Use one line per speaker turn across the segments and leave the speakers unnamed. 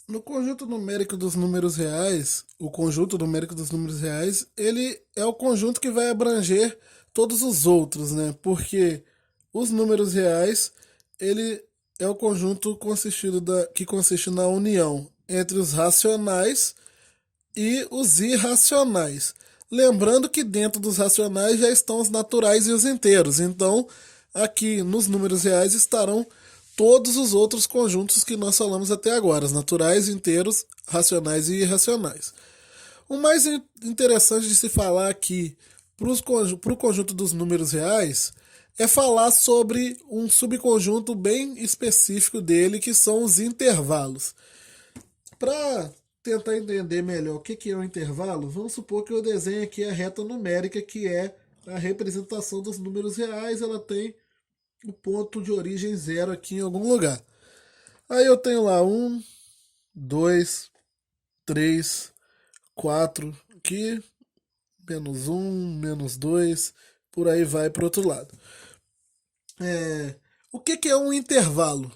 No conjunto numérico dos números reais, o conjunto numérico dos números reais, ele é o conjunto que vai abranger todos os outros, né? Porque os números reais, ele é o conjunto que consiste na união entre os racionais e os irracionais. Lembrando que dentro dos racionais já estão os naturais e os inteiros. Então, aqui nos números reais estarão todos os outros conjuntos que nós falamos até agora: os naturais, inteiros, racionais e irracionais. O mais interessante de se falar aqui para o conjunto dos números reais é falar sobre um subconjunto bem específico dele, que são os intervalos. Para tentar entender melhor o que é um intervalo, vamos supor que eu desenhe aqui a reta numérica, que é a representação dos números reais. Ela tem o ponto de origem zero aqui em algum lugar. Aí eu tenho lá um, 2, 3, 4 aqui, menos um, menos 2, por aí vai para o outro lado. O que é um intervalo?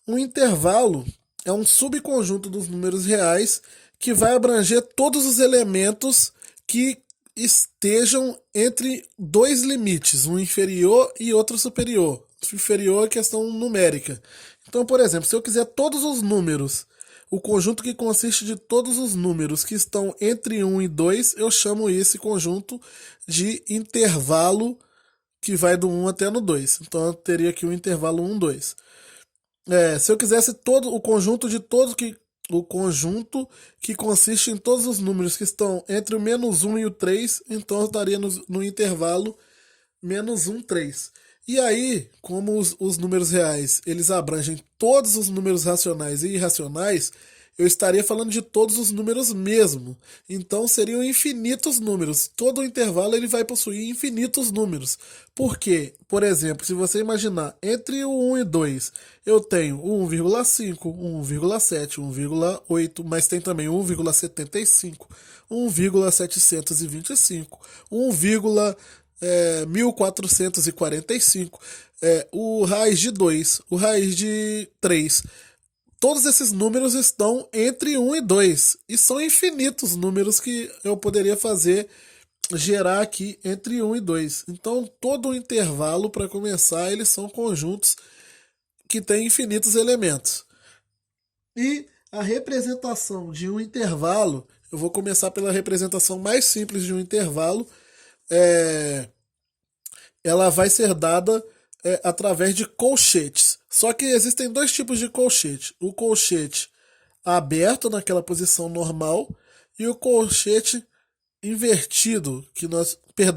Um intervalo é um subconjunto dos números reais que vai abranger todos os elementos que estejam entre dois limites, um inferior e outro superior. O inferior é questão numérica. Então, por exemplo, se eu quiser todos os números, o conjunto que consiste de todos os números que estão entre um e 2, eu chamo esse conjunto de intervalo, que vai do um até no 2. Então eu teria aqui o intervalo um, 2. Se eu quisesse todo o conjunto de todos que o conjunto que consiste em todos os números que estão entre o menos um e o 3, então eu estaria no intervalo menos um, 3. E aí, como os números reais eles abrangem todos os números racionais e irracionais, eu estaria falando de todos os números mesmo. Então seriam infinitos números. Todo o intervalo ele vai possuir infinitos números. Por quê? Por exemplo, se você imaginar entre o um e 2, eu tenho o 1,5, 1,7, 1,8, mas tem também 1,75, 1,725, 1445, o raiz de 2, o raiz de 3. Todos esses números estão entre um e 2 e são infinitos números que eu poderia fazer gerar aqui entre um e 2. Então, todo o intervalo, para começar, eles são conjuntos que têm infinitos elementos. E a representação de um intervalo, eu vou começar pela representação mais simples de um intervalo, é, ela vai ser dada através de colchetes. Só que existem dois tipos de colchete: o colchete aberto naquela posição normal e o colchete invertido,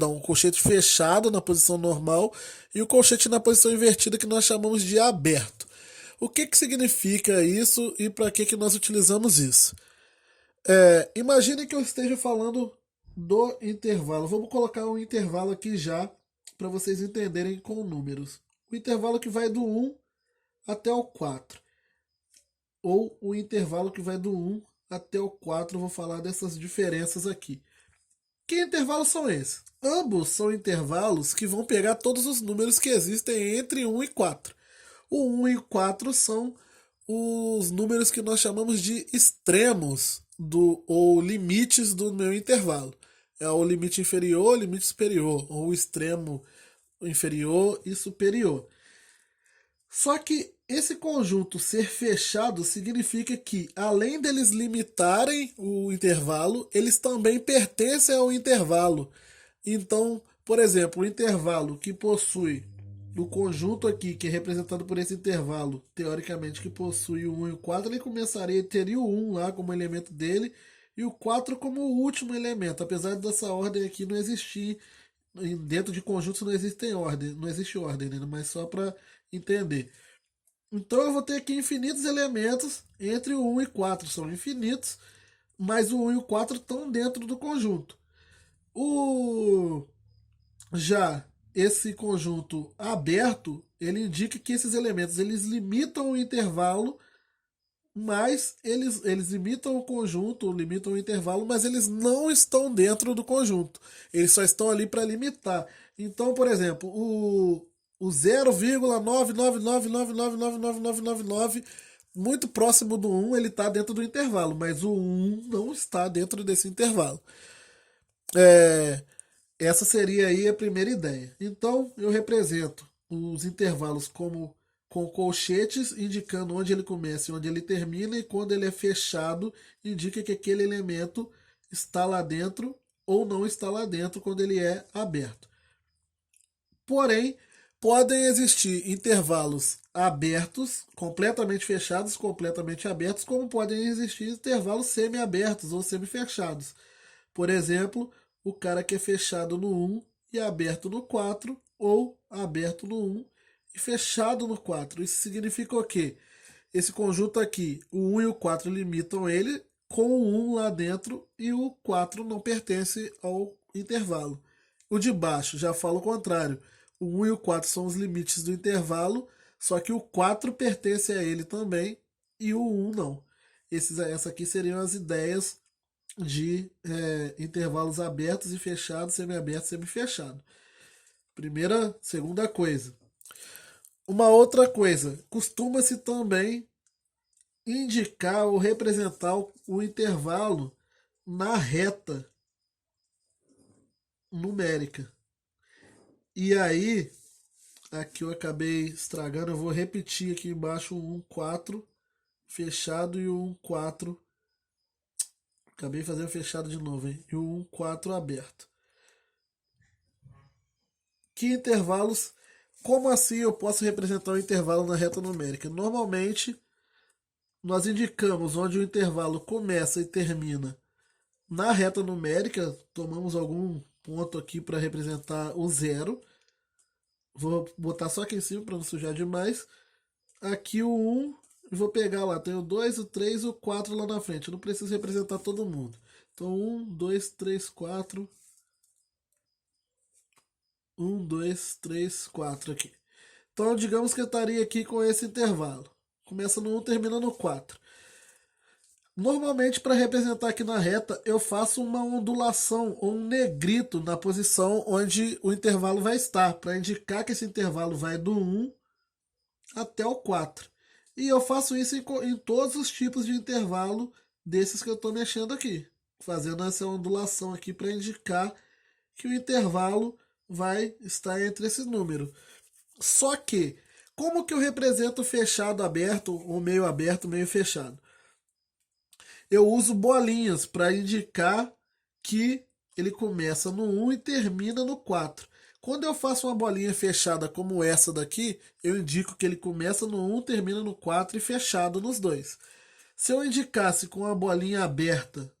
o colchete fechado na posição normal e o colchete na posição invertida, que nós chamamos de aberto. O que significa isso e para que nós utilizamos isso? Imagine que eu esteja falando do intervalo. Vamos colocar um intervalo aqui já para vocês entenderem com números. O intervalo que vai do um até o 4. Ou o intervalo que vai do um até o 4. Eu vou falar dessas diferenças aqui. Que intervalos são esses? Ambos são intervalos que vão pegar todos os números que existem entre um e 4. O um e o 4 são os números que nós chamamos de extremos ou limites do meu intervalo. É o limite inferior, o limite superior, ou o extremo inferior e superior. Só que esse conjunto ser fechado significa que, além deles limitarem o intervalo, eles também pertencem ao intervalo. Então, por exemplo, o intervalo que possui o conjunto aqui, que é representado por esse intervalo, teoricamente, que possui o um e o 4, ele teria o um lá como elemento dele e o 4 como o último elemento, apesar dessa ordem aqui não existir. Dentro de conjuntos não existe ordem, né? Mas só para entender. Então eu vou ter aqui infinitos elementos entre o um e 4. São infinitos, mas o um e o 4 estão dentro do conjunto. O Já esse conjunto aberto, ele indica que esses elementos eles limitam o intervalo, mas eles limitam o conjunto, limitam o intervalo, mas eles não estão dentro do conjunto. Eles só estão ali para limitar. Então, por exemplo, o 0,999999999 muito próximo do 1, ele está dentro do intervalo, mas o 1 não está dentro desse intervalo. É, essa seria aí a primeira ideia. Então, eu represento os intervalos como com colchetes, indicando onde ele começa e onde ele termina, e quando ele é fechado, indica que aquele elemento está lá dentro ou não está lá dentro quando ele é aberto. Porém, podem existir intervalos abertos, completamente fechados, completamente abertos, como podem existir intervalos semi-abertos ou semi-fechados. Por exemplo, o cara que é fechado no 1 e aberto no 4, ou aberto no 1 e fechado no 4. Isso significa o quê? Esse conjunto aqui, o 1 e o 4 limitam ele com o 1 lá dentro e o 4 não pertence ao intervalo. O de baixo já fala o contrário. O 1 e o 4 são os limites do intervalo, só que o 4 pertence a ele também e o 1 não. Essas aqui seriam as ideias de intervalos abertos e fechados, semi-aberto e semi-fechado. Segunda coisa. Uma outra coisa, costuma-se também indicar ou representar o intervalo na reta numérica. E aí, aqui eu acabei estragando, eu vou repetir aqui embaixo o 1, 4 fechado e o 1, 4. Acabei fazendo fechado de novo, hein? E o 1, 4 aberto. Que intervalos? Como assim eu posso representar um intervalo na reta numérica? Normalmente, nós indicamos onde o intervalo começa e termina na reta numérica. Tomamos algum ponto aqui para representar o zero. Vou botar só aqui em cima para não sujar demais. Aqui o 1, vou pegar lá, tem o 2, o 3 e o 4 lá na frente. Eu não preciso representar todo mundo. Então 1, 2, 3, 4. 1, 2, 3, 4 aqui. Então, digamos que eu estaria aqui com esse intervalo. Começa no 1, termina no 4. Normalmente, para representar aqui na reta, eu faço uma ondulação ou um negrito na posição onde o intervalo vai estar, para indicar que esse intervalo vai do 1 até o 4. E eu faço isso em todos os tipos de intervalo desses que eu estou mexendo aqui, fazendo essa ondulação aqui para indicar que o intervalo vai estar entre esse número. Só que, como que eu represento fechado, aberto, ou meio aberto, meio fechado? Eu uso bolinhas para indicar que ele começa no 1 e termina no 4. Quando eu faço uma bolinha fechada como essa daqui, eu indico que ele começa no 1, termina no 4 e fechado nos dois. Se eu indicasse com a bolinha aberta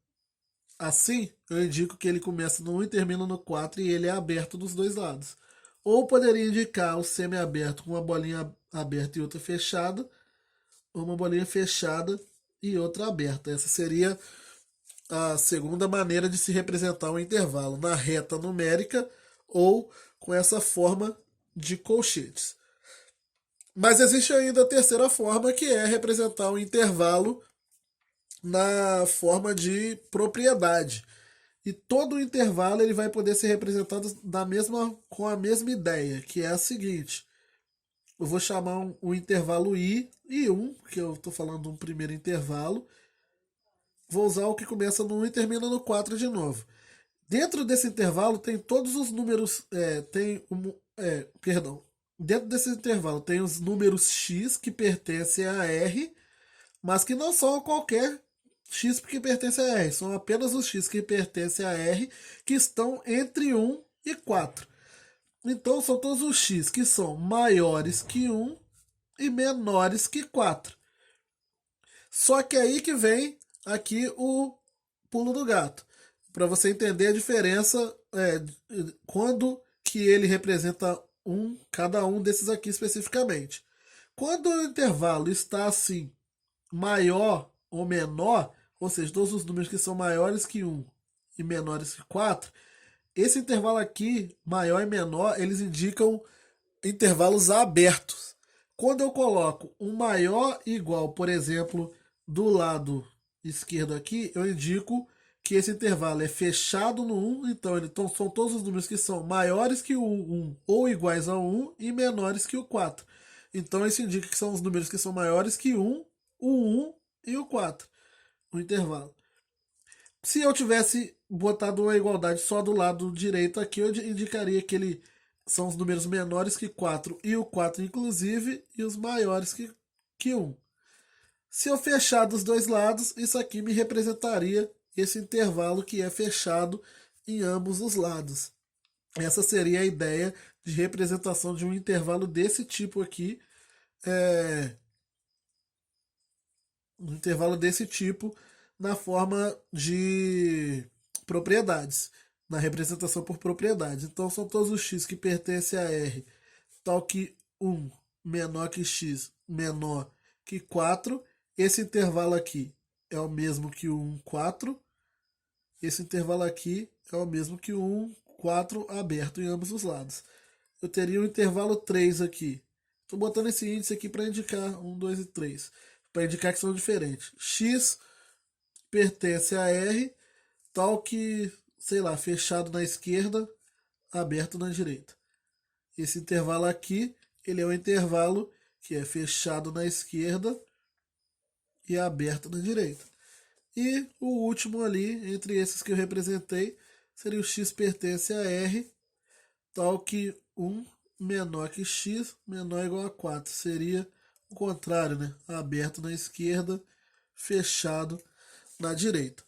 assim, eu indico que ele começa no 1 e termina no 4 e ele é aberto dos dois lados. Ou poderia indicar o semi-aberto com uma bolinha aberta e outra fechada, ou uma bolinha fechada e outra aberta. Essa seria a segunda maneira de se representar um intervalo, na reta numérica ou com essa forma de colchetes. Mas existe ainda a terceira forma, que é representar um intervalo na forma de propriedade. E todo o intervalo ele vai poder ser representado com a mesma ideia, que é a seguinte. Eu vou chamar um intervalo I1, que eu estou falando de um primeiro intervalo. Vou usar o que começa no 1 e termina no 4 de novo. Dentro desse intervalo tem todos os números. Perdão. Dentro desse intervalo tem os números x que pertencem a R, mas que não são qualquer x que pertence a R. São apenas os x que pertencem a R que estão entre 1 e 4. Então são todos os x que são maiores que 1 e menores que 4. Só que aí que vem aqui o pulo do gato. Para você entender a diferença quando que ele representa cada um desses aqui especificamente. Quando o intervalo está assim, maior ou menor, ou seja, todos os números que são maiores que 1 e menores que 4, esse intervalo aqui, maior e menor, eles indicam intervalos abertos. Quando eu coloco um maior e igual, por exemplo, do lado esquerdo aqui, eu indico que esse intervalo é fechado no 1, então são todos os números que são maiores que o 1 ou iguais a 1 e menores que o 4. Então isso indica que são os números que são maiores que 1 o 1 e o 4, o intervalo. Se eu tivesse botado uma igualdade só do lado direito aqui, eu indicaria que ele são os números menores que 4 e o 4 inclusive, e os maiores que 1. Se eu fechar dos dois lados, isso aqui me representaria esse intervalo que é fechado em ambos os lados. Essa seria a ideia de representação de um intervalo desse tipo aqui, um intervalo desse tipo na forma de propriedades, na representação por propriedades. Então são todos os x que pertencem a R, tal que 1 menor que x menor que 4. Esse intervalo aqui é o mesmo que o 1, 4. Esse intervalo aqui é o mesmo que o 1, 4 aberto em ambos os lados. Eu teria o intervalo 3 aqui. Estou botando esse índice aqui para indicar 1, 2 e 3. Para indicar que são diferentes. X pertence a R, tal que, sei lá, fechado na esquerda, aberto na direita. Esse intervalo aqui, ele é um intervalo que é fechado na esquerda e aberto na direita. E o último ali, entre esses que eu representei, seria o x pertence a R, tal que 1 menor que x menor ou igual a 4. Seria o contrário, né? Aberto na esquerda, fechado na direita.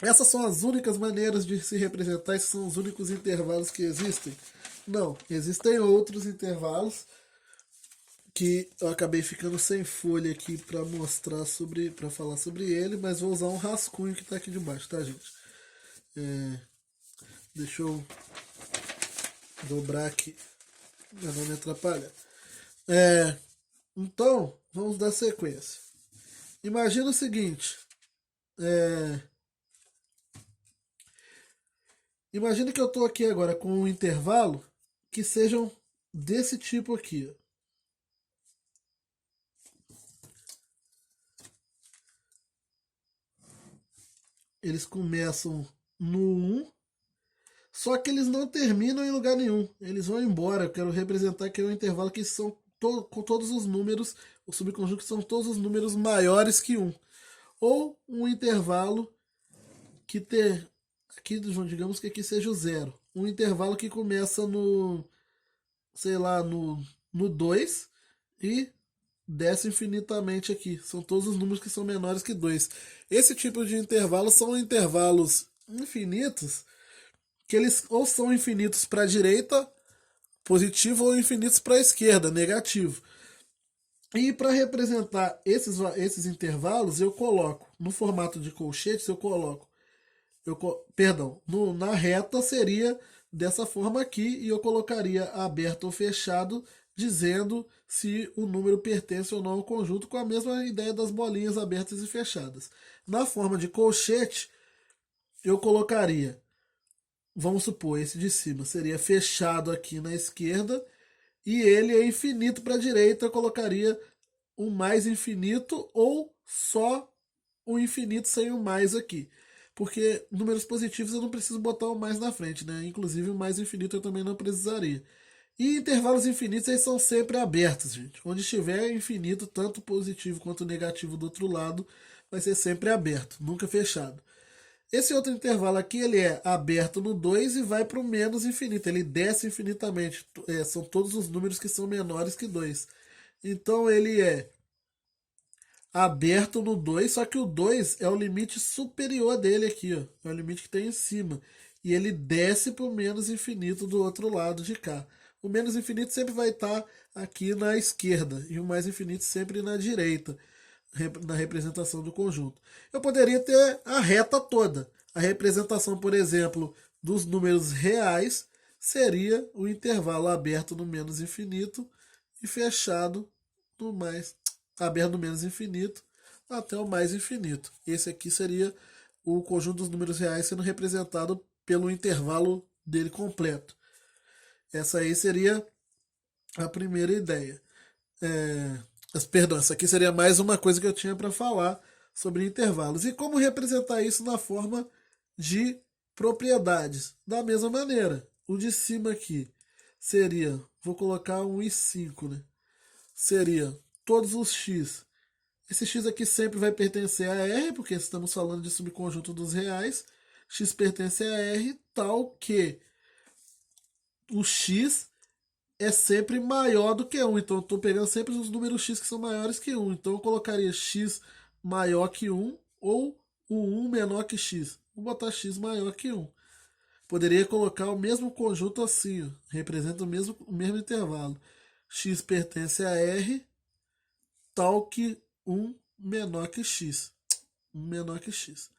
Essas são as únicas maneiras de se representar, esses são os únicos intervalos que existem? Não, existem outros intervalos que eu acabei ficando sem folha aqui para mostrar sobre, para falar sobre ele, mas vou usar um rascunho que está aqui debaixo, tá, gente? Deixa eu dobrar aqui para não me atrapalhar. Então, vamos dar sequência. Imagina o seguinte. Imagina que eu estou aqui agora com um intervalo que sejam desse tipo aqui. Eles começam no 1, só que eles não terminam em lugar nenhum. Eles vão embora. Eu quero representar que é um intervalo que são com todos os números, o subconjunto são todos os números maiores que 1. Ou um intervalo que ter aqui, digamos que aqui seja o 0. Um intervalo que começa no, sei lá, no 2 e desce infinitamente aqui. São todos os números que são menores que 2. Esse tipo de intervalo são intervalos infinitos, que eles ou são infinitos para a direita, positivo, ou infinitos para a esquerda, negativo. E para representar esses intervalos, eu coloco, no formato de colchetes, perdão, na reta seria dessa forma aqui, e eu colocaria aberto ou fechado, dizendo se o número pertence ou não ao conjunto, com a mesma ideia das bolinhas abertas e fechadas. Na forma de colchete, eu colocaria, vamos supor, esse de cima seria fechado aqui na esquerda, e ele é infinito para a direita, eu colocaria um mais infinito ou só o infinito sem o mais aqui. Porque números positivos eu não preciso botar o mais na frente, né? Inclusive o mais infinito eu também não precisaria. E intervalos infinitos eles são sempre abertos, gente. Onde estiver infinito, tanto positivo quanto negativo do outro lado, vai ser sempre aberto, nunca fechado. Esse outro intervalo aqui, ele é aberto no 2 e vai para o menos infinito. Ele desce infinitamente. São todos os números que são menores que 2. Então ele é aberto no 2, só que o 2 é o limite superior dele aqui, ó. É o limite que tem em cima. E ele desce para o menos infinito do outro lado de cá. O menos infinito sempre vai estar aqui na esquerda e o mais infinito sempre na direita, na representação do conjunto. Eu poderia ter a reta toda. A representação, por exemplo, dos números reais seria o intervalo aberto no menos infinito e fechado no mais, aberto no menos infinito até o mais infinito. Esse aqui seria o conjunto dos números reais sendo representado pelo intervalo dele completo. Essa aí seria a primeira ideia. Perdão, essa aqui seria mais uma coisa que eu tinha para falar sobre intervalos. E como representar isso na forma de propriedades? Da mesma maneira, o de cima aqui seria, vou colocar um i5, né? Seria todos os x Esse x aqui sempre vai pertencer a R, porque estamos falando de subconjunto dos reais. X pertence a R, tal que o x é sempre maior do que 1. Então eu estou pegando sempre os números x que são maiores que 1. Então eu colocaria x maior que 1 ou o 1 menor que x. Vou botar x maior que 1. Poderia colocar o mesmo conjunto assim, ó, representa o mesmo intervalo. X pertence a R, tal que 1 menor que x. 1 menor que x.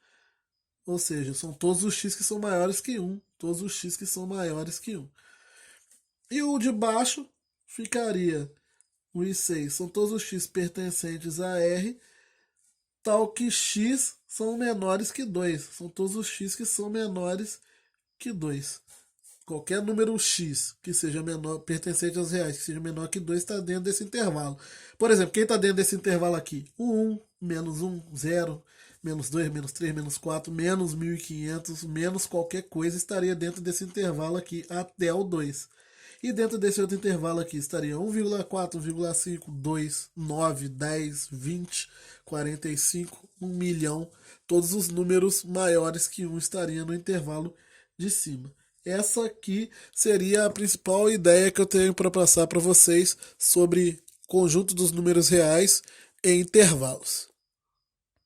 Ou seja, são todos os x que são maiores que 1. Todos os x que são maiores que 1. E o de baixo ficaria 1 e 6. São todos os x pertencentes a R, tal que x são menores que 2. São todos os x que são menores que 2. Qualquer número x que seja menor, pertencente aos reais, que seja menor que 2, está dentro desse intervalo. Por exemplo, quem está dentro desse intervalo aqui? O 1, menos 1, 0, menos 2, menos 3, menos 4, menos 1.500, menos qualquer coisa estaria dentro desse intervalo aqui até o 2. E dentro desse outro intervalo aqui estaria 1,4, 1,5, 2, 9, 10, 20, 45, 1 milhão. Todos os números maiores que 1 estariam no intervalo de cima. Essa aqui seria a principal ideia que eu tenho para passar para vocês sobre conjunto dos números reais em intervalos.